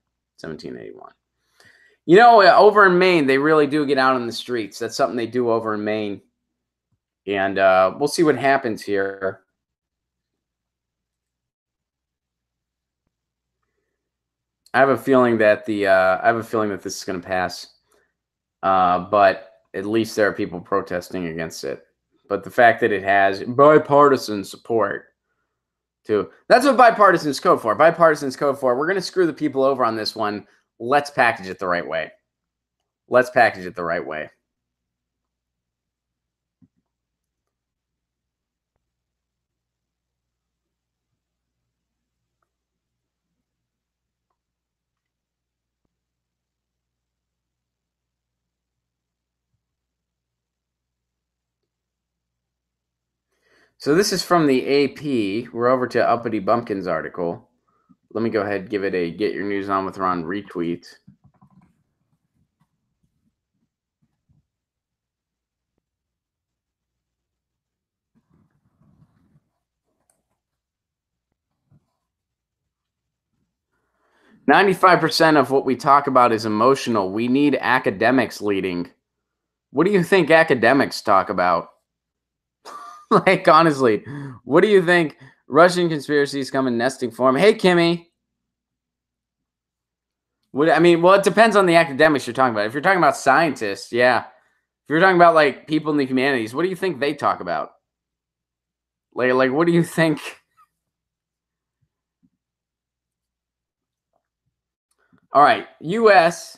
[SPEAKER 1] Over in Maine, they really do get out on the streets. That's something they do over in Maine. And we'll see what happens here. I have a feeling that this is going to pass. But at least there are people protesting against it. But the fact that it has bipartisan support too. That's what bipartisan's code for. Bipartisan's code for. We're going to screw the people over on this one. Let's package it the right way. Let's package it the right way. So this is from the AP. We're over to Uppity Bumpkin's article. Let me go ahead and give it a Get Your News On with Ron retweet. "95% of what we talk about is emotional. We need academics leading." What do you think academics talk about? Like, honestly, what do you think Russian conspiracies come in nesting form. Hey, Kimmy. I mean, well, it depends on the academics you're talking about. If you're talking about scientists, yeah. If you're talking about like people in the humanities, what do you think they talk about? Like what do you think? All right, U.S.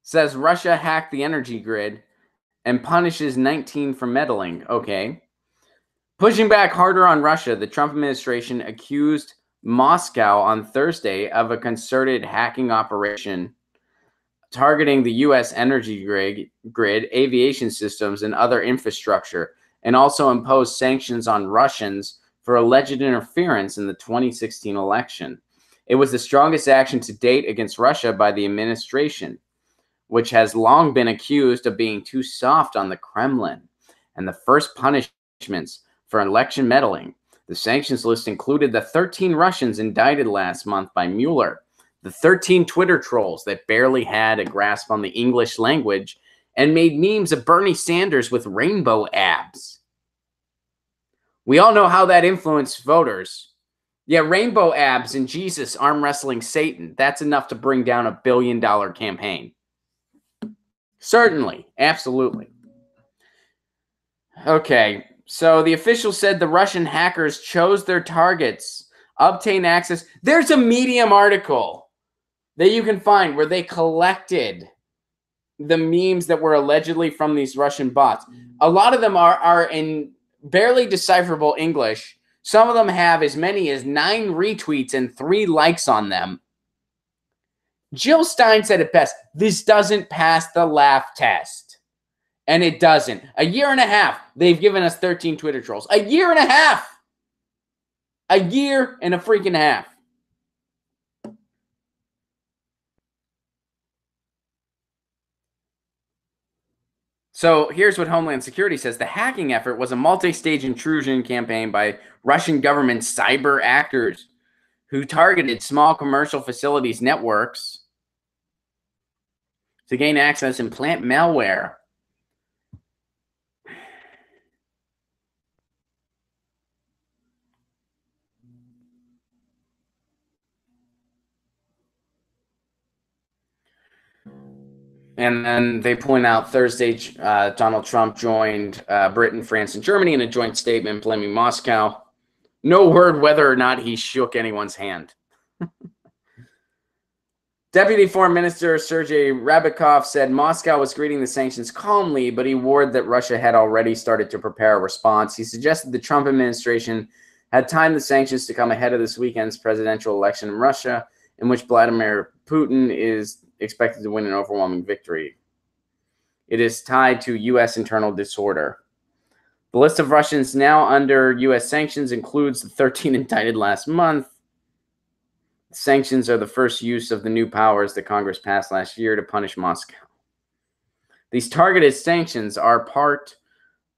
[SPEAKER 1] says Russia hacked the energy grid and punishes 19 for meddling. Okay. Pushing back harder on Russia, the Trump administration accused Moscow on Thursday of a concerted hacking operation targeting the U.S. energy grid, aviation systems, and other infrastructure, and also imposed sanctions on Russians for alleged interference in the 2016 election. It was the strongest action to date against Russia by the administration, which has long been accused of being too soft on the Kremlin, and the first punishments for election meddling. The sanctions list included the 13 Russians indicted last month by Mueller, the 13 Twitter trolls that barely had a grasp on the English language and made memes of Bernie Sanders with rainbow abs. We all know how that influenced voters. Yeah, rainbow abs and Jesus arm wrestling Satan. That's enough to bring down a $1 billion campaign. Certainly. Absolutely. Okay. So the official said the Russian hackers chose their targets, obtained access. There's a Medium article that you can find where they collected the memes that were allegedly from these Russian bots. A lot of them are in barely decipherable English. Some of them have as many as 9 retweets and 3 likes on them. Jill Stein said it best. This doesn't pass the laugh test. And it doesn't. A year and a half, they've given us 13 Twitter trolls. A year and a half. A year and a freaking half. So here's what Homeland Security says. The hacking effort was a multi-stage intrusion campaign by Russian government cyber actors who targeted small commercial facilities networks to gain access and plant malware. And then they point out Thursday, Donald Trump joined Britain, France, and Germany in a joint statement blaming Moscow. No word whether or not he shook anyone's hand. Deputy Foreign Minister Sergei Ryabkov said Moscow was greeting the sanctions calmly, but he warned that Russia had already started to prepare a response. He suggested the Trump administration had timed the sanctions to come ahead of this weekend's presidential election in Russia, in which Vladimir Putin is expected to win an overwhelming victory. It is tied to U.S. internal disorder. The list of Russians now under U.S. sanctions includes the 13 indicted last month. Sanctions are the first use of the new powers that Congress passed last year to punish Moscow. These targeted sanctions are part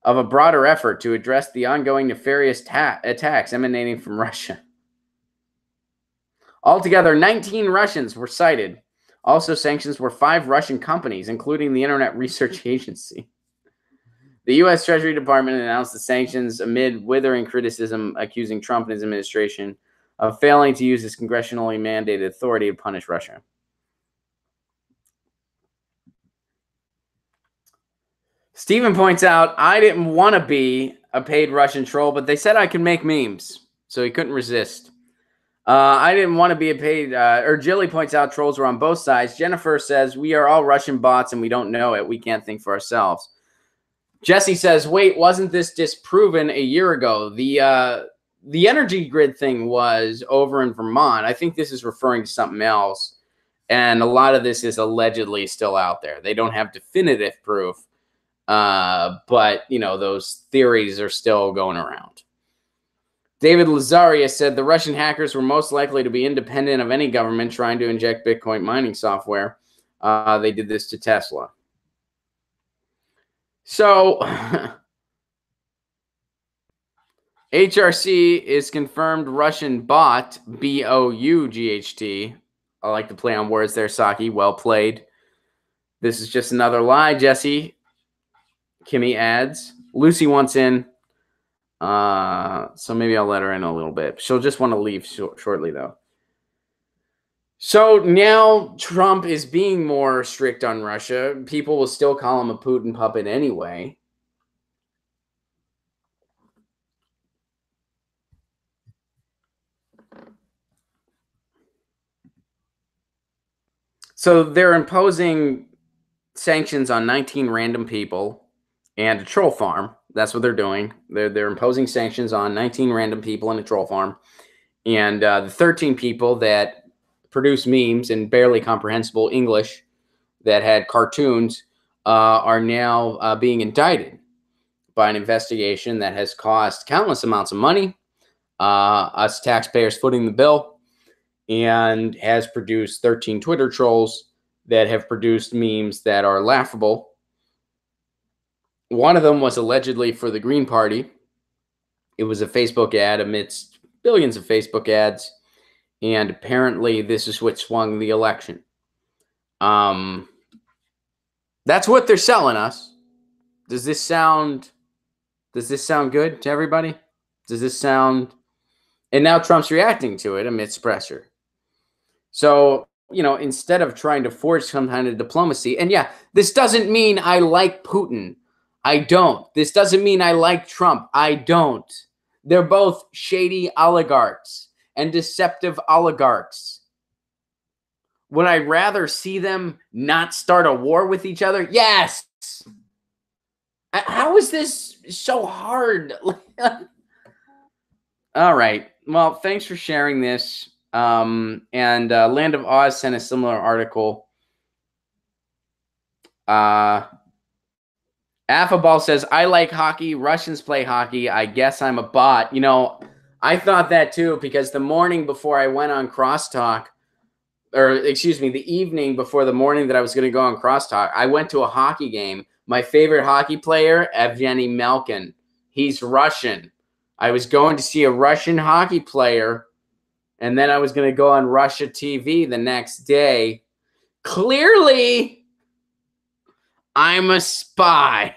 [SPEAKER 1] of a broader effort to address the ongoing nefarious attacks emanating from Russia. Altogether, 19 Russians were cited. Also, sanctions were 5 Russian companies, including the Internet Research Agency. The U.S. Treasury Department announced the sanctions amid withering criticism accusing Trump and his administration of failing to use its congressionally mandated authority to punish Russia. Stephen points out, I didn't want to be a paid Russian troll, but they said I could make memes, so he couldn't resist. I didn't want to be a paid, Jilly points out trolls were on both sides. Jennifer says, we are all Russian bots and we don't know it. We can't think for ourselves. Jesse says, wait, wasn't this disproven a year ago? The energy grid thing was over in Vermont. I think this is referring to something else. And a lot of this is allegedly still out there. They don't have definitive proof. But, you know, those theories are still going around. David Lazaria said the Russian hackers were most likely to be independent of any government trying to inject Bitcoin mining software. They did this to Tesla. So, HRC is confirmed Russian bot, B-O-U-G-H-T. I like to play on words there, Saki. Well played. This is just another lie, Jesse. Kimmy adds. Lucy wants in. So maybe I'll let her in a little bit. She'll just want to leave shortly, though. So now Trump is being more strict on Russia. People will still call him a Putin puppet anyway. So they're imposing sanctions on 19 random people and a troll farm. That's what they're doing. They're imposing sanctions on 19 random people and a troll farm. And the 13 people that produce memes in barely comprehensible English that had cartoons are now being indicted by an investigation that has cost countless amounts of money, us taxpayers footing the bill, and has produced 13 Twitter trolls that have produced memes that are laughable. One of them was allegedly for the Green Party. It was a Facebook ad amidst billions of Facebook ads, and apparently this is what swung the election. That's what they're selling us. Does this sound good to everybody? Does this sound... And now Trump's reacting to it amidst pressure. So, instead of trying to forge some kind of diplomacy, and yeah, this doesn't mean I like Putin. I don't. This doesn't mean I like Trump. I don't. They're both shady oligarchs and deceptive oligarchs. Would I rather see them not start a war with each other? Yes. How is this so hard? All right. Well, thanks for sharing this. And Land of Oz sent a similar article. Affaball says, I like hockey. Russians play hockey. I guess I'm a bot. I thought that too, because the morning before I went on Crosstalk, or excuse me, the evening before the morning that I was going to go on Crosstalk, I went to a hockey game. My favorite hockey player, Evgeny Malkin. He's Russian. I was going to see a Russian hockey player, and then I was going to go on Russia TV the next day. Clearly, I'm a spy.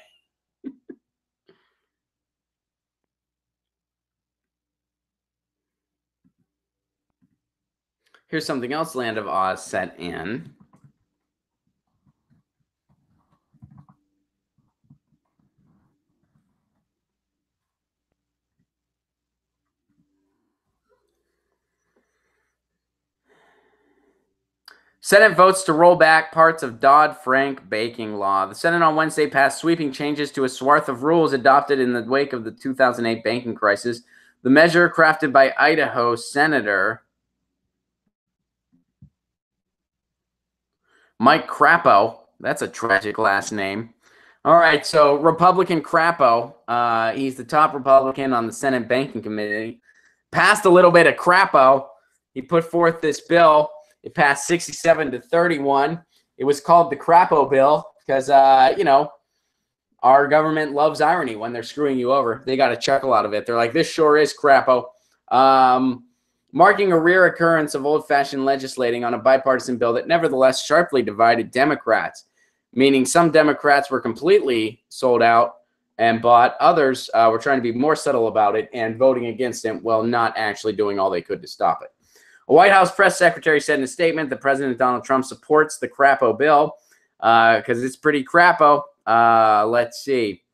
[SPEAKER 1] Here's something else Land of Oz sent in. Senate votes to roll back parts of Dodd-Frank banking law. The Senate on Wednesday passed sweeping changes to a swath of rules adopted in the wake of the 2008 banking crisis. The measure, crafted by Idaho Senator Mike Crapo, that's a tragic last name. All right, so Republican Crapo, he's the top Republican on the Senate Banking Committee, passed a little bit of Crapo. He put forth this bill. It passed 67-31. It was called the Crapo bill because, our government loves irony when they're screwing you over. They got a chuckle out of it. They're like, this sure is Crapo. Marking a rare occurrence of old-fashioned legislating on a bipartisan bill that nevertheless sharply divided Democrats, meaning some Democrats were completely sold out and bought. Others were trying to be more subtle about it and voting against it while not actually doing all they could to stop it. A White House press secretary said in a statement that President Donald Trump supports the Crapo bill because it's pretty crapo. Let's see.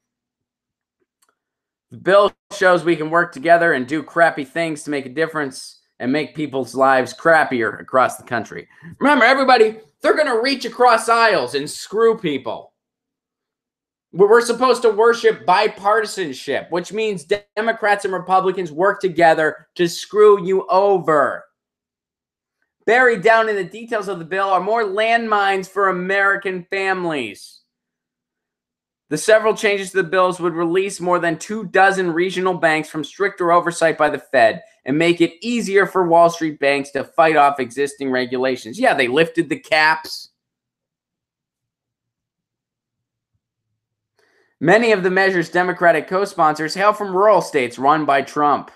[SPEAKER 1] The bill shows we can work together and do crappy things to make a difference and make people's lives crappier across the country. Remember, everybody, they're going to reach across aisles and screw people. We're supposed to worship bipartisanship, which means Democrats and Republicans work together to screw you over. Buried down in the details of the bill are more landmines for American families. The several changes to the bills would release more than 24 regional banks from stricter oversight by the Fed and make it easier for Wall Street banks to fight off existing regulations. Yeah, they lifted the caps. Many of the measure's Democratic co-sponsors hail from rural states run by Trump.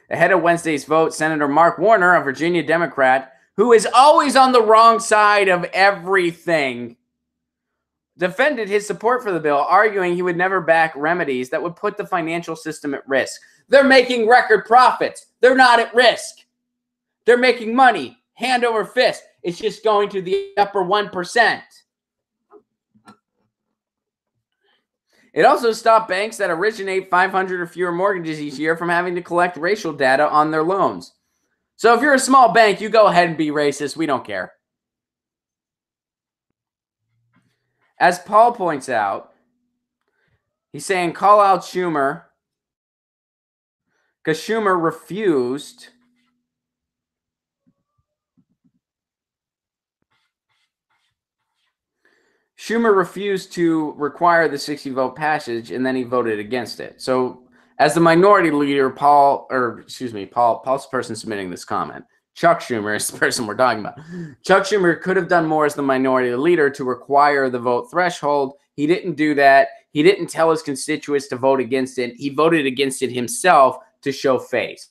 [SPEAKER 1] Ahead of Wednesday's vote, Senator Mark Warner, a Virginia Democrat, who is always on the wrong side of everything, defended his support for the bill, arguing he would never back remedies that would put the financial system at risk. They're making record profits. They're not at risk. They're making money, hand over fist. It's just going to the upper 1%. It also stopped banks that originate 500 or fewer mortgages each year from having to collect racial data on their loans. So if you're a small bank, you go ahead and be racist. We don't care. As Paul points out, he's saying call out Schumer because Schumer refused to require the 60-vote passage, and then he voted against it. So as the minority leader, Paul's the person submitting this comment. Chuck Schumer is the person we're talking about. Chuck Schumer could have done more as the minority leader to require the vote threshold. He didn't do that. He didn't tell his constituents to vote against it. He voted against it himself to show face.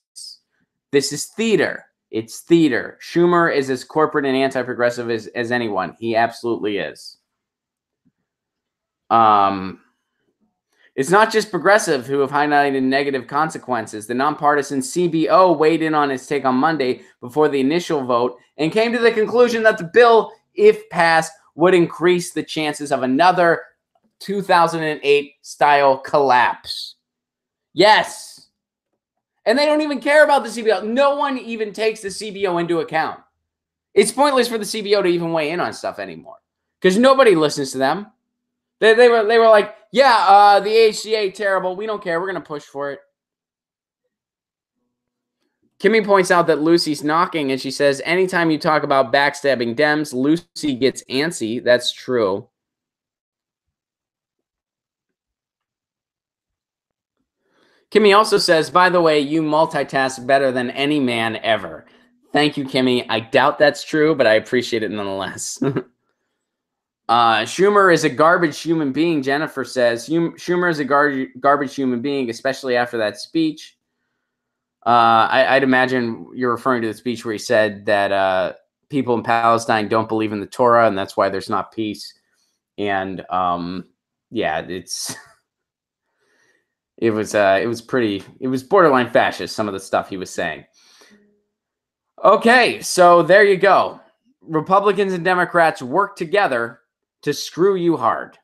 [SPEAKER 1] This is theater. It's theater. Schumer is as corporate and anti-progressive as anyone. He absolutely is. It's not just progressive who have highlighted negative consequences. The nonpartisan CBO weighed in on his take on Monday before the initial vote and came to the conclusion that the bill, if passed, would increase the chances of another 2008-style collapse. Yes. And they don't even care about the CBO. No one even takes the CBO into account. It's pointless for the CBO to even weigh in on stuff anymore because nobody listens to them. They were like, yeah, the AHCA, terrible. We don't care. We're going to push for it. Kimmy points out that Lucy's knocking, and she says, anytime you talk about backstabbing Dems, Lucy gets antsy. That's true. Kimmy also says, by the way, you multitask better than any man ever. Thank you, Kimmy. I doubt that's true, but I appreciate it nonetheless. Schumer is a garbage human being, Jennifer says. Schumer is a garbage human being, especially after that speech. I'd imagine you're referring to the speech where he said that people in Palestine don't believe in the Torah, and that's why there's not peace. And yeah, it was borderline fascist, some of the stuff he was saying. Okay, so there you go. Republicans and Democrats work together to screw you hard.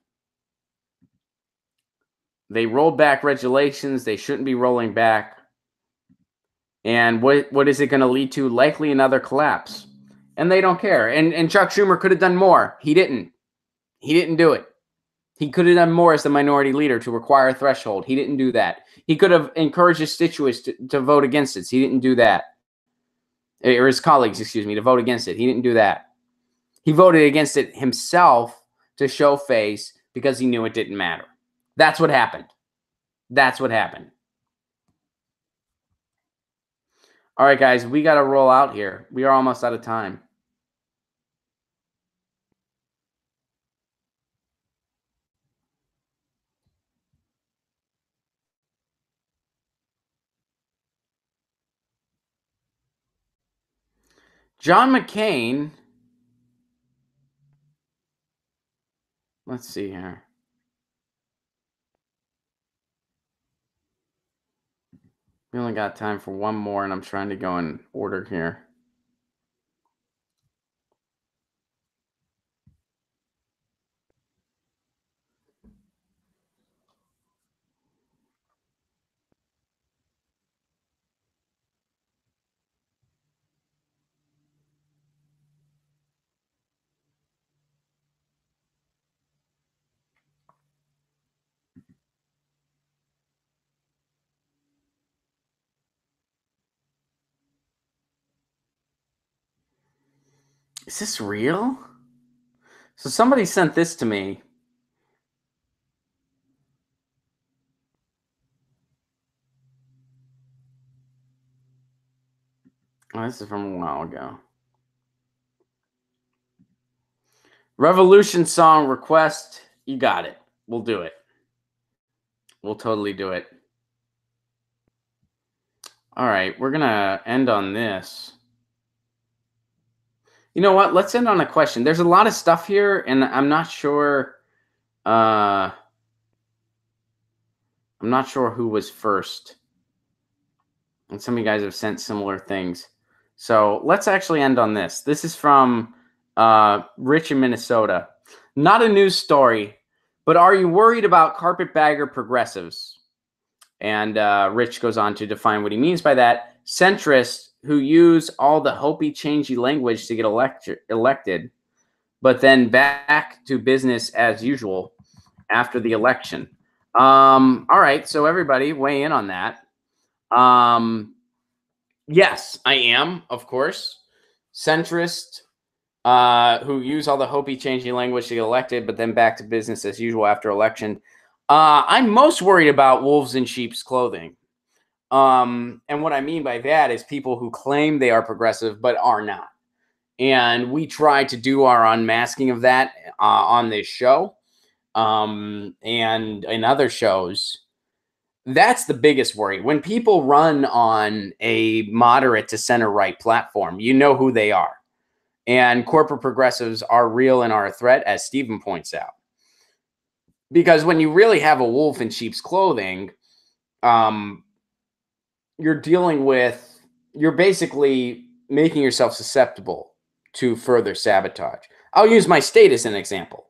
[SPEAKER 1] They rolled back regulations they shouldn't be rolling back. And what is it going to lead to? Likely another collapse. And they don't care. And Chuck Schumer could have done more. He didn't. He didn't do it. He could have done more as the minority leader to require a threshold. He didn't do that. He could have encouraged his constituents to vote against it. He didn't do that. Or his colleagues, excuse me, to vote against it. He didn't do that. He voted against it himself to show face because he knew it didn't matter. That's what happened. That's what happened. All right, guys, we got to roll out here. We are almost out of time. John McCain. Let's see here. We only got time for one more, and I'm trying to go in order here. Is this real? So somebody sent this to me. Oh, this is from a while ago. Revolution song request. You got it. We'll do it. We'll totally do it. All right, we're going to end on this. You know what? Let's end on a question. There's a lot of stuff here, and I'm not sure I'm not sure who was first. And some of you guys have sent similar things. So let's actually end on this. This is from Rich in Minnesota. Not a news story, but are you worried about carpetbagger progressives? And Rich goes on to define what he means by that. Centrists who use all the hopey, changey language to get elected, but then back to business as usual after the election. All right, so everybody weigh in on that. Yes, I am, of course. Centrist who use all the hopey, changey language to get elected, but then back to business as usual after election. I'm most worried about wolves in sheep's clothing. And what I mean by that is people who claim they are progressive but are not. And we try to do our unmasking of that on this show and in other shows. That's the biggest worry. When people run on a moderate to center right platform, you know who they are. And corporate progressives are real and are a threat, as Stephen points out. Because when you really have a wolf in sheep's clothing, you're basically making yourself susceptible to further sabotage. I'll use my state as an example.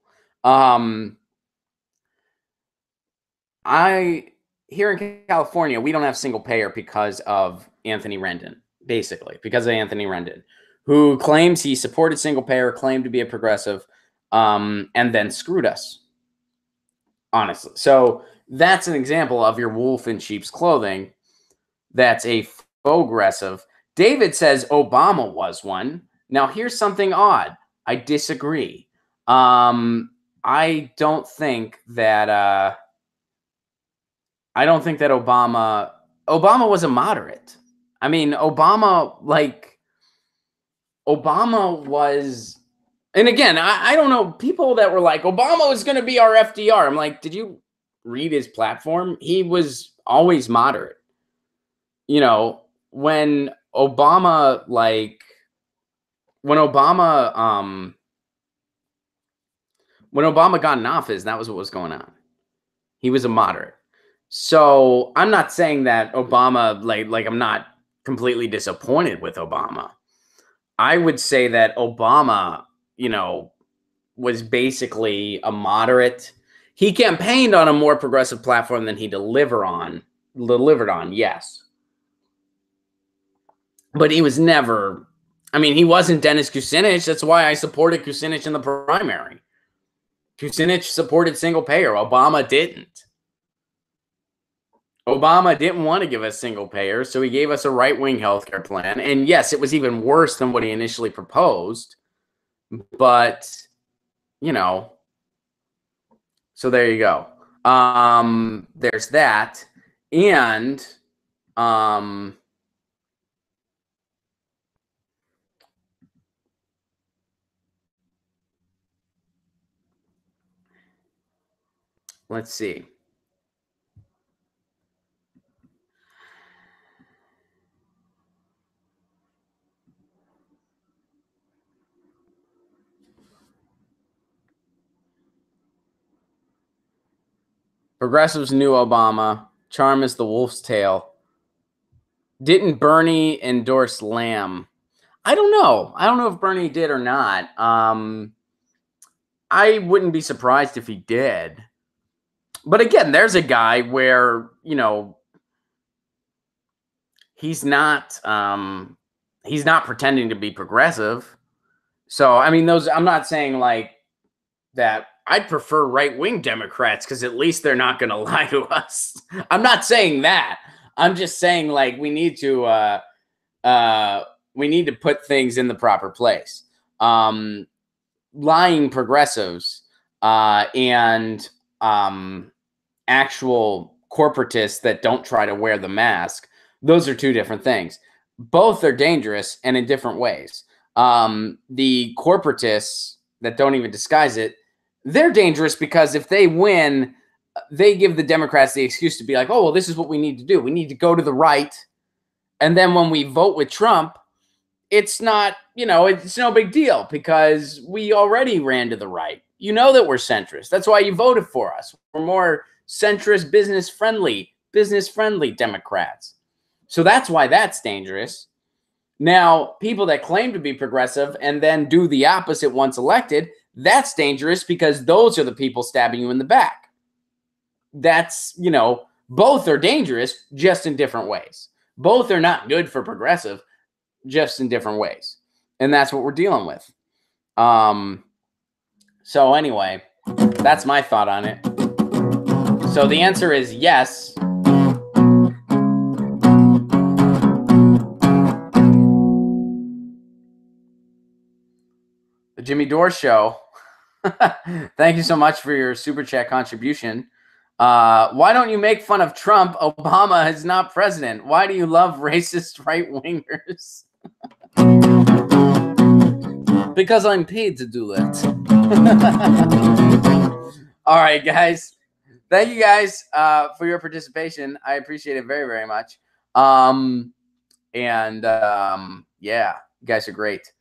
[SPEAKER 1] Here in California, we don't have single payer because of Anthony Rendon, basically, because of Anthony Rendon, who claims he supported single payer, claimed to be a progressive, and then screwed us, honestly. So that's an example of your wolf in sheep's clothing. That's a faux aggressive. David says Obama was one. Now, here's something odd. I disagree. I don't think that Obama was a moderate. I mean, Obama was, and again, I don't know, people that were like, Obama was going to be our FDR. I'm like, did you read his platform? He was always moderate. You know, when Obama got in office, that was what was going on. He was a moderate. So I'm not saying that Obama, like I'm not completely disappointed with Obama. I would say that Obama, was basically a moderate. He campaigned on a more progressive platform than he delivered on, yes. But he was never, he wasn't Dennis Kucinich. That's why I supported Kucinich in the primary. Kucinich supported single payer. Obama didn't. Obama didn't want to give us single payer, so he gave us a right-wing healthcare plan. And yes, it was even worse than what he initially proposed. But, so there you go. There's that. And let's see. Progressives knew Obama. Charm is the wolf's tail. Didn't Bernie endorse Lamb? I don't know. I don't know if Bernie did or not. I wouldn't be surprised if he did. But again, there's a guy where, he's not pretending to be progressive. So, I'm not saying like that I'd prefer right-wing Democrats because at least they're not going to lie to us. I'm not saying that. I'm just saying like we need to put things in the proper place. Lying progressives and actual corporatists that don't try to wear the mask, those are two different things. Both are dangerous and in different ways. The corporatists that don't even disguise it, they're dangerous because if they win, they give the Democrats the excuse to be like, oh, well, this is what we need to do. We need to go to the right. And then when we vote with Trump, it's not, it's no big deal because we already ran to the right. You know that we're centrist. That's why you voted for us. We're more centrist, business-friendly Democrats. So that's why that's dangerous. Now, people that claim to be progressive and then do the opposite once elected, that's dangerous because those are the people stabbing you in the back. That's, you know, both are dangerous, just in different ways. Both are not good for progressive, just in different ways. And that's what we're dealing with. So anyway, that's my thought on it. So the answer is yes. The Jimmy Dore Show. Thank you so much for your super chat contribution. Why don't you make fun of Trump? Obama is not president. Why do you love racist right-wingers? Because I'm paid to do that. All right, guys. Thank you guys for your participation. I appreciate it very, very much. Yeah, you guys are great.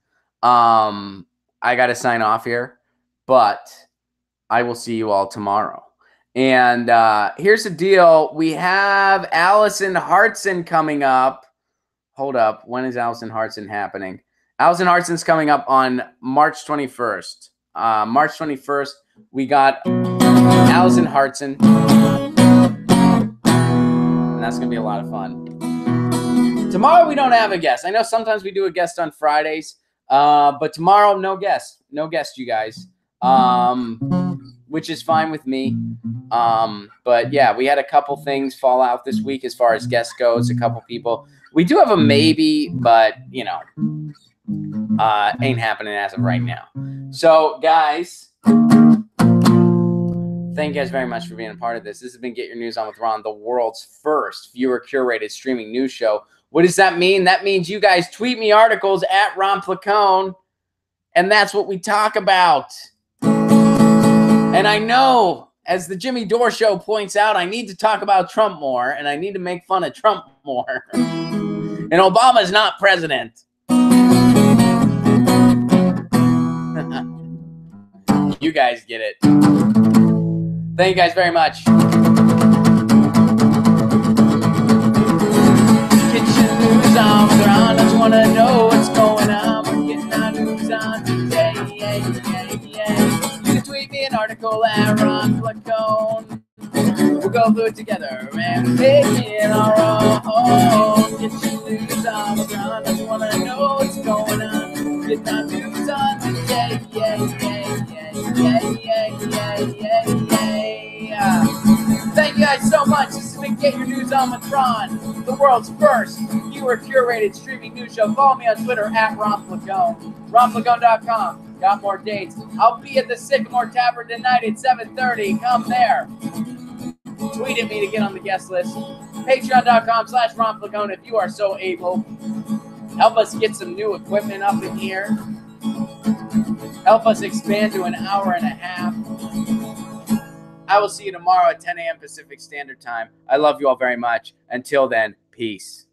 [SPEAKER 1] I got to sign off here, but I will see you all tomorrow. And here's the deal. We have Allison Hartson coming up. Hold up. When is Allison Hartson happening? Allison Hartson's coming up on March 21st. March 21st, we got Allison Hartson. And that's going to be a lot of fun. Tomorrow, we don't have a guest. I know sometimes we do a guest on Fridays. But tomorrow, no guest. No guest, you guys. Which is fine with me. But yeah, we had a couple things fall out this week as far as guest goes. A couple people. We do have a maybe, but, you know, ain't happening as of right now. So, guys, thank you guys very much for being a part of this. This has been Get Your News On with Ron, the world's first viewer-curated streaming news show. What does that mean? That means you guys tweet me articles at Ron Placone, and that's what we talk about. And I know, as the Jimmy Dore Show points out, I need to talk about Trump more, and I need to make fun of Trump more. And Obama's not president. You guys get it. Thank you guys very much. Get your news on with Ron. I just want to know what's going on. We're getting our news on today. You can tweet me an article at Ron Placone. We'll go through it together and make it our own. Get your news on with Ron. I just want to know what's going on. Getting our news on today. Thank you guys so much. This has been Get Your News On with Ron, the world's first viewer-curated streaming news show. Follow me on Twitter at Ron Placone. RonPlacone.com. Got more dates. I'll be at the Sycamore Tavern tonight at 7:30. Come there. Tweet at me to get on the guest list. Patreon.com/Ron Placone if you are so able. Help us get some new equipment up in here. Help us expand to an hour and a half. I will see you tomorrow at 10 a.m. Pacific Standard Time. I love you all very much. Until then, peace.